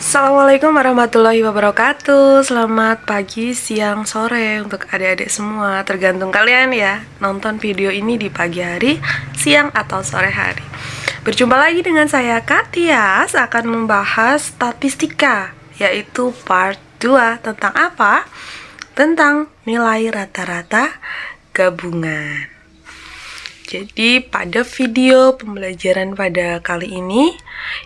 Assalamualaikum warahmatullahi wabarakatuh. Selamat pagi, siang, sore untuk adik-adik semua. Tergantung kalian ya nonton video ini di pagi hari, siang, atau sore hari. Berjumpa lagi dengan saya Katias akan membahas statistika, yaitu part 2. Tentang apa? Tentang nilai rata-rata gabungan. Jadi pada video pembelajaran pada kali ini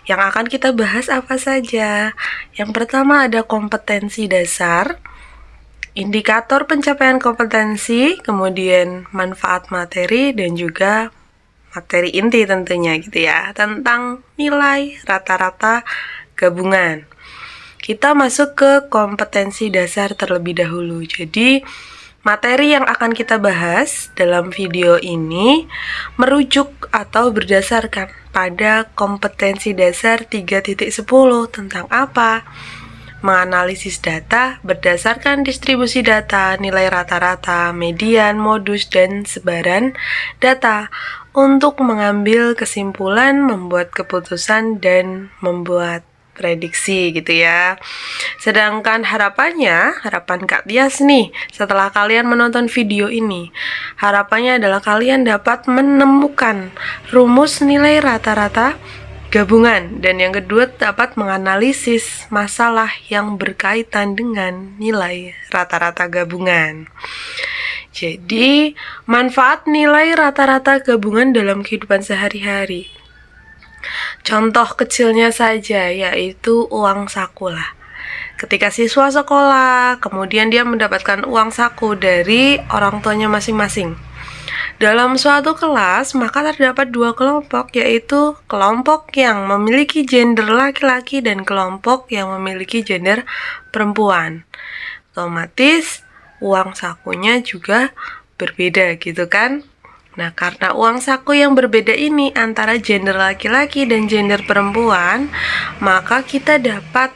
yang akan kita bahas apa saja? Yang pertama ada kompetensi dasar, indikator pencapaian kompetensi, kemudian manfaat materi, dan juga materi inti tentunya gitu ya, tentang nilai rata-rata gabungan. Kita masuk ke kompetensi dasar terlebih dahulu. Jadi materi yang akan kita bahas dalam video ini merujuk atau berdasarkan pada kompetensi dasar 3.10 tentang apa? Menganalisis data berdasarkan distribusi data, nilai rata-rata, median, modus, dan sebaran data untuk mengambil kesimpulan, membuat keputusan, dan membuat prediksi gitu ya. Sedangkan harapan Kak Tias nih setelah kalian menonton video ini, harapannya adalah kalian dapat menemukan rumus nilai rata-rata gabungan, dan yang kedua dapat menganalisis masalah yang berkaitan dengan nilai rata-rata gabungan. Jadi, manfaat nilai rata-rata gabungan dalam kehidupan sehari-hari. Contoh kecilnya saja yaitu uang saku lah. Ketika siswa sekolah, kemudian dia mendapatkan uang saku dari orang tuanya masing-masing. Dalam suatu kelas, maka terdapat dua kelompok, yaitu kelompok yang memiliki gender laki-laki dan kelompok yang memiliki gender perempuan. Otomatis uang sakunya juga berbeda gitu kan? Nah, karena uang saku yang berbeda ini antara gender laki-laki dan gender perempuan, maka kita dapat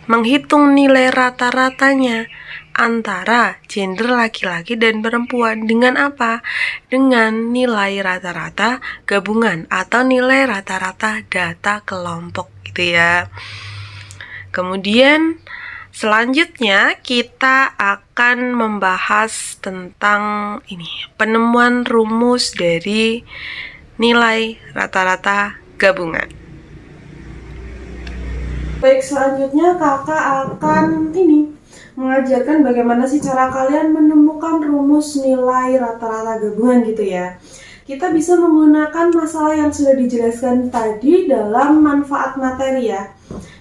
menghitung nilai rata-ratanya antara gender laki-laki dan perempuan dengan apa? Dengan nilai rata-rata gabungan atau nilai rata-rata data kelompok gitu ya. Kemudian selanjutnya kita akan membahas tentang penemuan rumus dari nilai rata-rata gabungan. Baik, selanjutnya kakak akan mengajarkan bagaimana sih cara kalian menemukan rumus nilai rata-rata gabungan gitu ya. Kita bisa menggunakan masalah yang sudah dijelaskan tadi dalam manfaat materi ya.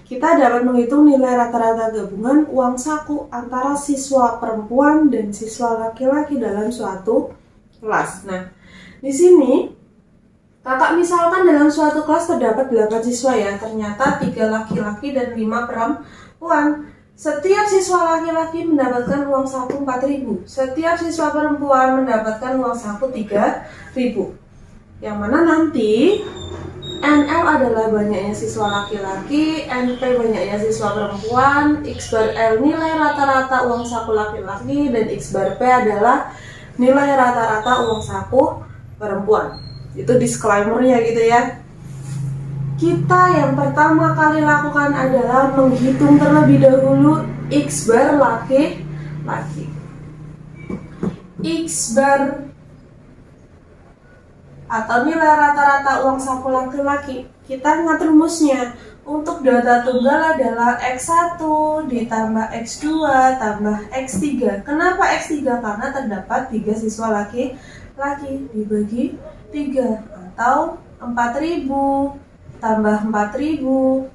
Kita dapat menghitung nilai rata-rata gabungan uang saku antara siswa perempuan dan siswa laki-laki dalam suatu kelas. Nah, di sini kakak misalkan dalam suatu kelas terdapat 8 siswa ya. Ternyata 3 laki-laki dan 5 perempuan. Setiap siswa laki-laki mendapatkan uang saku 4.000. Setiap siswa perempuan mendapatkan uang saku 3.000. Yang mana nanti NL adalah banyaknya siswa laki-laki, NP banyaknya siswa perempuan, X bar L nilai rata-rata uang saku laki-laki, dan X bar P adalah nilai rata-rata uang saku perempuan. Itu disclaimer-nya gitu ya. Kita yang pertama kali lakukan adalah menghitung terlebih dahulu X bar laki-laki. X bar atau nilai rata-rata uang saku laki-laki, kita ingat rumusnya. Untuk data tunggal adalah X1 ditambah X2 tambah X3. Kenapa X3? Karena terdapat 3 siswa laki-laki dibagi 3, atau 4.000 tambah 4.000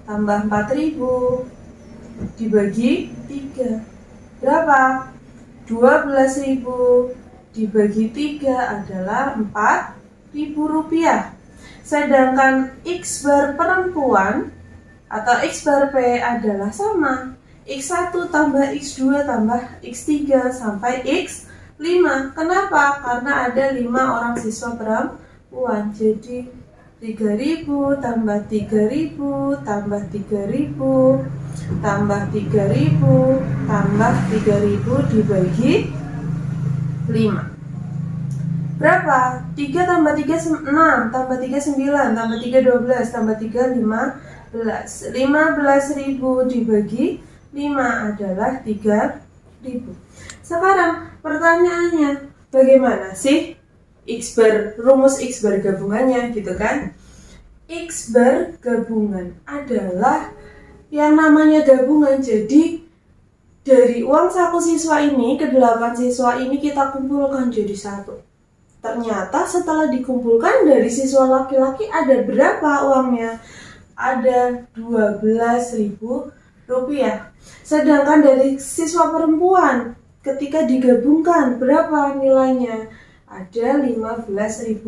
tambah 4.000 dibagi 3. Berapa? 12.000 dibagi 3 adalah 4.000 rupiah. Sedangkan X bar perempuan atau X bar P adalah sama, X1 tambah X2 tambah X3 sampai X5. Kenapa? Karena ada 5 orang siswa perempuan. Jadi 3.000 tambah 3.000 tambah 3.000 tambah 3.000 tambah 3.000 dibagi 5. Berapa? 3 tambah 3 6, tambah 3 9, tambah 3 12, tambah 3 15, 15.000 dibagi 5 adalah 3.000. Sekarang pertanyaannya, bagaimana sih rumus X bar gabungannya gitu kan? X bar gabungan adalah yang namanya gabungan. Jadi dari uang saku siswa ini ke 8 siswa ini kita kumpulkan jadi satu. Ternyata setelah dikumpulkan dari siswa laki-laki ada berapa uangnya? Ada 12.000 rupiah. Sedangkan dari siswa perempuan ketika digabungkan berapa nilainya? Ada 15.000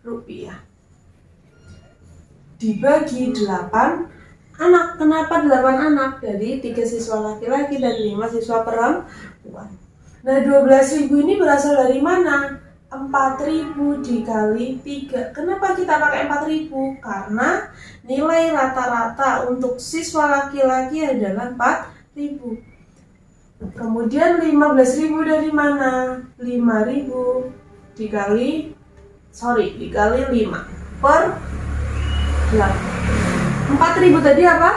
rupiah. Dibagi 8 anak. Kenapa 8 anak? Dari 3 siswa laki-laki dan 5 siswa perempuan. Nah, 12.000 ini berasal dari mana? 4.000 dikali 3. Kenapa kita pakai 4.000? Karena nilai rata-rata untuk siswa laki-laki adalah 4.000. Kemudian 15.000 dari mana? 5.000 dikali 5 per 8. 4.000 tadi apa?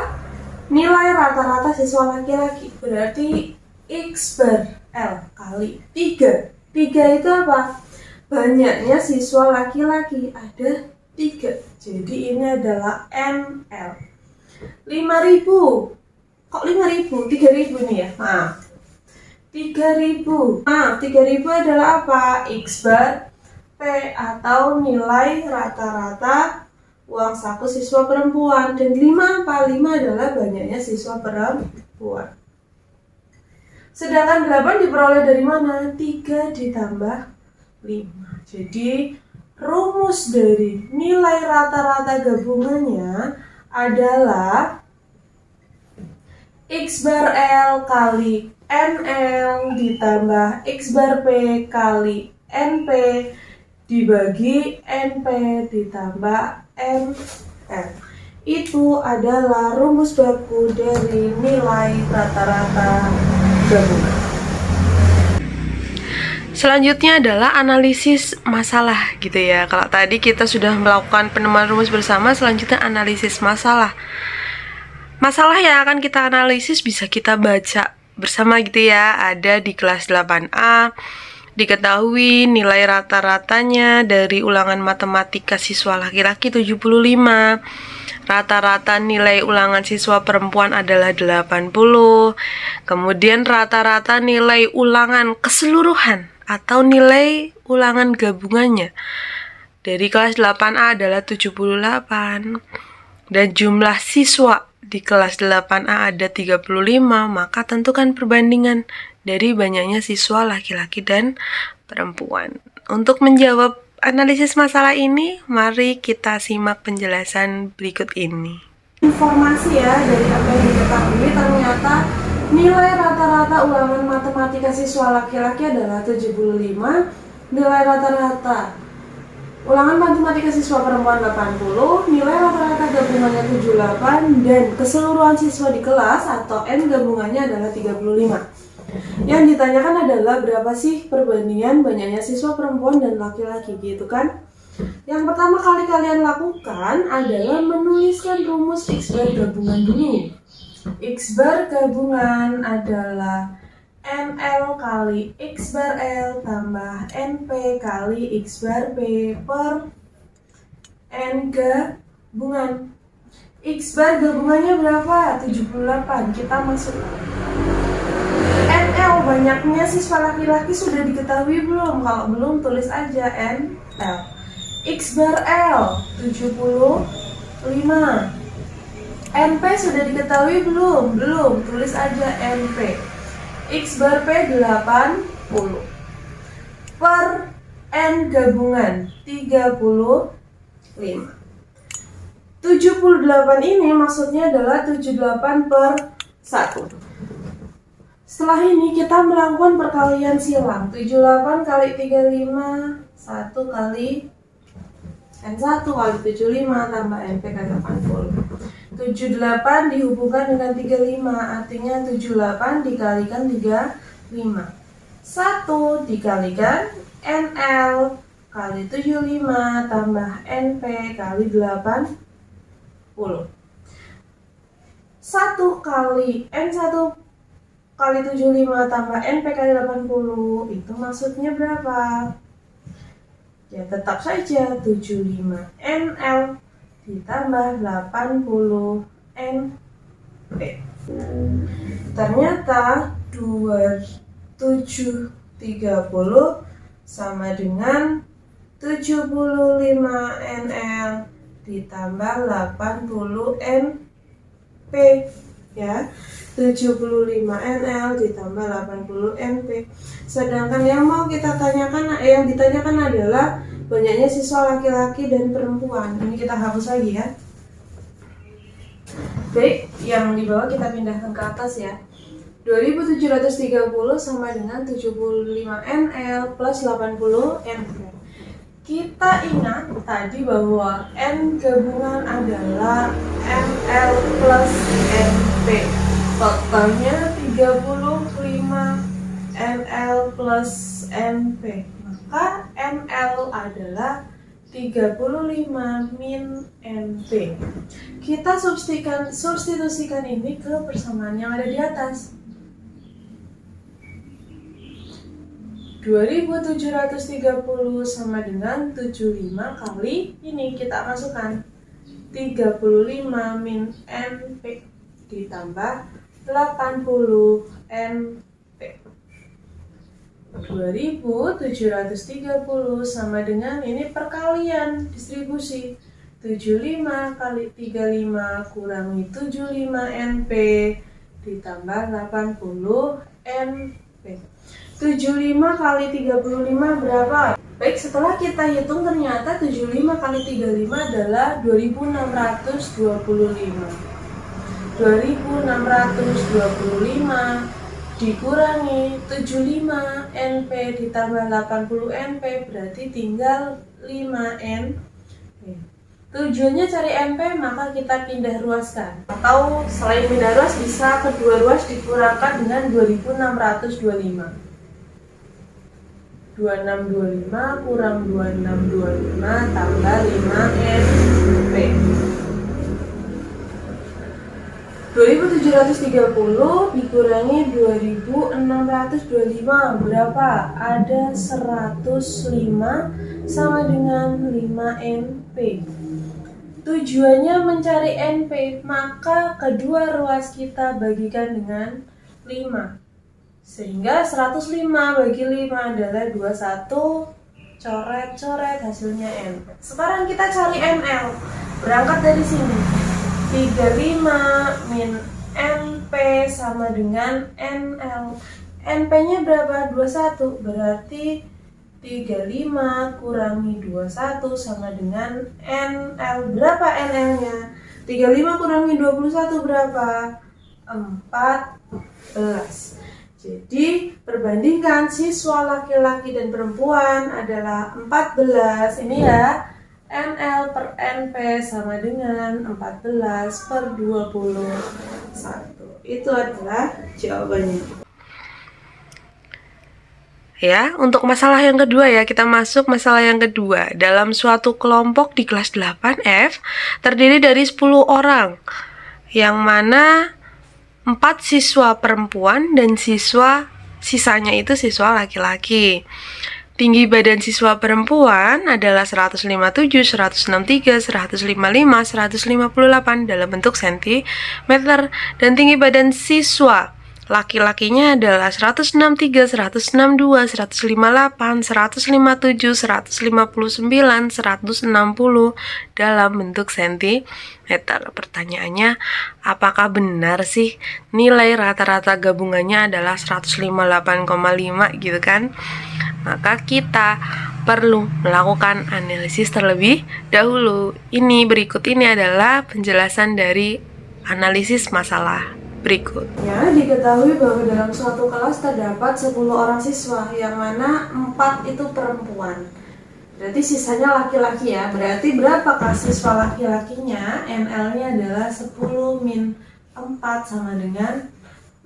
Nilai rata-rata siswa laki-laki. Berarti X bar L kali 3. 3 itu apa? Banyaknya siswa laki-laki, ada 3. Jadi ini adalah NL. 5.000. Kok 5.000? 3.000 nih ya. Maaf. 3.000. Nah, 3.000 adalah apa? X bar P atau nilai rata-rata uang saku siswa perempuan. Dan 5 apa? 5 adalah banyaknya siswa perempuan. Sedangkan 8 diperoleh dari mana? 3 ditambah 5. Jadi rumus dari nilai rata-rata gabungannya adalah X bar L kali NL ditambah X bar P kali NP dibagi NP ditambah NL. Itu adalah rumus baku dari nilai rata-rata gabungan. Selanjutnya adalah analisis masalah gitu ya. Kalau tadi kita sudah melakukan penemuan rumus bersama, selanjutnya analisis masalah. Masalah yang akan kita analisis bisa kita baca bersama gitu ya. Ada di kelas 8A. Diketahui nilai rata-ratanya dari ulangan matematika siswa laki-laki 75. Rata-rata nilai ulangan siswa perempuan adalah 80. Kemudian rata-rata nilai ulangan keseluruhan atau nilai ulangan gabungannya dari kelas 8A adalah 78. Dan jumlah siswa di kelas 8A ada 35, maka tentukan perbandingan dari banyaknya siswa laki-laki dan perempuan. Untuk menjawab analisis masalah ini, mari kita simak penjelasan berikut ini. Informasi ya, dari apa yang diketahui ternyata nilai rata-rata ulangan matematika siswa laki-laki adalah 75, nilai rata-rata ulangan matematika siswa perempuan 80, nilai rata-rata gabungannya 78, dan keseluruhan siswa di kelas atau N gabungannya adalah 35. Yang ditanyakan adalah berapa sih perbandingan banyaknya siswa perempuan dan laki-laki gitu kan? Yang pertama kali kalian lakukan adalah menuliskan rumus X bar gabungan dulu. X bar gabungan adalah NL kali X bar L tambah NP kali X bar P per N gabungan. X bar gabungannya berapa? 78. Kita masuk. NL banyaknya siswa laki-laki sudah diketahui belum? Kalau belum tulis aja NL. X bar L 75. NP sudah diketahui belum? Belum, tulis aja NP. X bar P 80 per N gabungan 35. 78 ini maksudnya adalah 78 per 1. Setelah ini kita melakukan perkalian silang. 78 kali 35, 1 kali N1 kali 75 tambah NP kali 80. 78 dihubungkan dengan 35, artinya 78 dikalikan 35. 1 dikalikan NL kali 75 tambah NP kali 80. 1 kali N1 kali 75 tambah NP kali 80, itu maksudnya berapa? Ya tetap saja 75 NL ditambah 80 NP. Ternyata 2730 sama dengan 75 NL ditambah 80 NP, ya. 75 NL ditambah 80 NP. Sedangkan yang mau kita tanyakan, yang ditanyakan adalah banyaknya siswa laki-laki dan perempuan. Ini kita hapus lagi ya. Baik, yang di bawah kita pindahkan ke atas ya. 2730 sama dengan 75 NL plus 80 NP. Kita ingat tadi bahwa N gabungan adalah NL plus NP. Totalnya 35 NL plus NP. Maka NL adalah 35 min NP. Kita substitusikan ini ke persamaan yang ada di atas. 2730 sama dengan 75 kali ini kita masukkan 35 min NP ditambah 80 NP. 2730 sama dengan ini perkalian distribusi 75 kali 35 kurangi 75 NP ditambah 80 NP. 75 kali 35 berapa? Baik, setelah kita hitung ternyata 75 kali 35 adalah 2625. 2625 dikurangi 75 NP ditambah 80 NP berarti tinggal 5 NP. Tujuannya cari NP, maka kita pindah ruaskan. Atau selain pindah ruas bisa kedua ruas dikurangkan dengan 2625. 2625 kurang 2625 tambah 5 NP. 2730 dikurangi 2625 berapa? Ada 105 sama dengan 5 NP. Tujuannya mencari NP, maka kedua ruas kita bagikan dengan 5. Sehingga 105 bagi 5 adalah 21. Coret-coret hasilnya NP. Sekarang kita cari NL. Berangkat dari sini. 35 min NP sama dengan NL. NP-nya berapa? 21. Berarti 35 kurangi 21 sama dengan NL. Berapa NL-nya? 35 kurangi 21 berapa? 14. Jadi perbandingan siswa laki-laki dan perempuan adalah 14. Ini ya, NL per NP sama dengan 14 per 21. Itu adalah jawabannya. Ya, untuk masalah yang kedua ya, kita masuk masalah yang kedua. Dalam suatu kelompok di kelas 8F terdiri dari 10 orang, yang mana 4 siswa perempuan dan sisanya itu siswa laki-laki. Tinggi badan siswa perempuan adalah 157, 163, 155, 158 dalam bentuk sentimeter, dan tinggi badan siswa laki-lakinya adalah 163, 162, 158, 157, 159, 160 dalam bentuk sentimeter. Pertanyaannya, apakah benar sih nilai rata-rata gabungannya adalah 158,5 gitu kan? Maka kita perlu melakukan analisis terlebih dahulu. Berikut ini adalah penjelasan dari analisis masalah berikut. Ya, diketahui bahwa dalam suatu kelas terdapat 10 orang siswa, yang mana 4 itu perempuan. Berarti sisanya laki-laki ya. Berarti berapakah siswa laki-lakinya? NL-nya adalah 10 min 4 sama dengan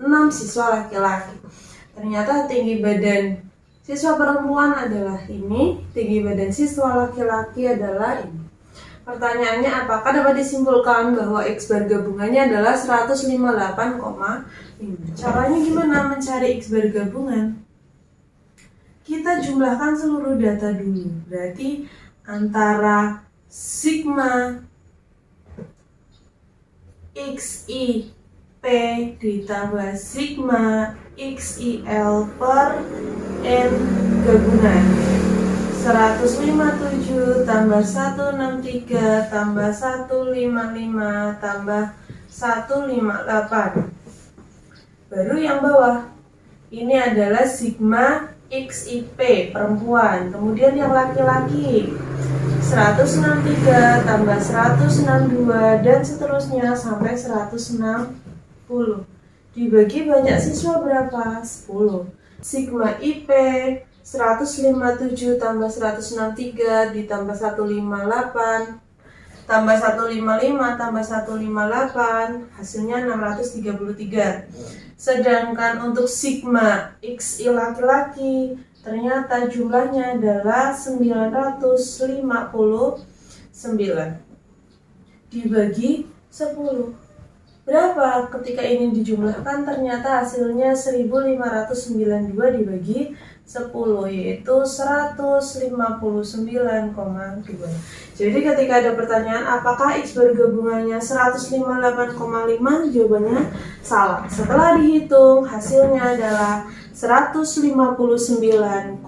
6 siswa laki-laki. Ternyata tinggi badan siswa perempuan adalah ini, tinggi badan siswa laki-laki adalah ini. Pertanyaannya, apakah dapat disimpulkan bahwa X bar gabungannya adalah 158,5? Caranya gimana mencari X bar gabungan? Kita jumlahkan seluruh data dulu. Berarti antara sigma XIP ditambah sigma XIL per N gabungan 157 tambah 163 tambah 155 tambah 158. Baru yang bawah ini adalah sigma XIP perempuan. Kemudian yang laki-laki 163 tambah 162 dan seterusnya sampai 160. Dibagi banyak siswa berapa? 10. Sigma IP 157 tambah 163 ditambah 158 tambah 155 tambah 158 hasilnya 633. Sedangkan untuk sigma XI laki-laki ternyata jumlahnya adalah 959 dibagi 10. Berapa ketika ini dijumlahkan? Ternyata hasilnya 1592 dibagi 10, yaitu 159,2. Jadi ketika ada pertanyaan apakah X bar gabungannya 158,5, jawabannya salah. Setelah dihitung hasilnya adalah 159,2.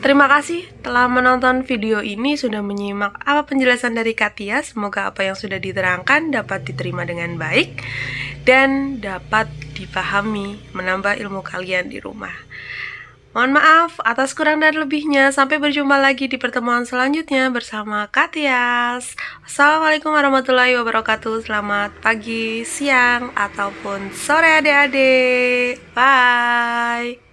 Terima kasih telah menonton video ini, sudah menyimak apa penjelasan dari Katia. Semoga apa yang sudah diterangkan dapat diterima dengan baik dan dapat dipahami, menambah ilmu kalian di rumah. Mohon maaf atas kurang dan lebihnya. Sampai berjumpa lagi di pertemuan selanjutnya bersama Katias. Assalamualaikum warahmatullahi wabarakatuh. Selamat pagi, siang, ataupun sore adik-adik. Bye.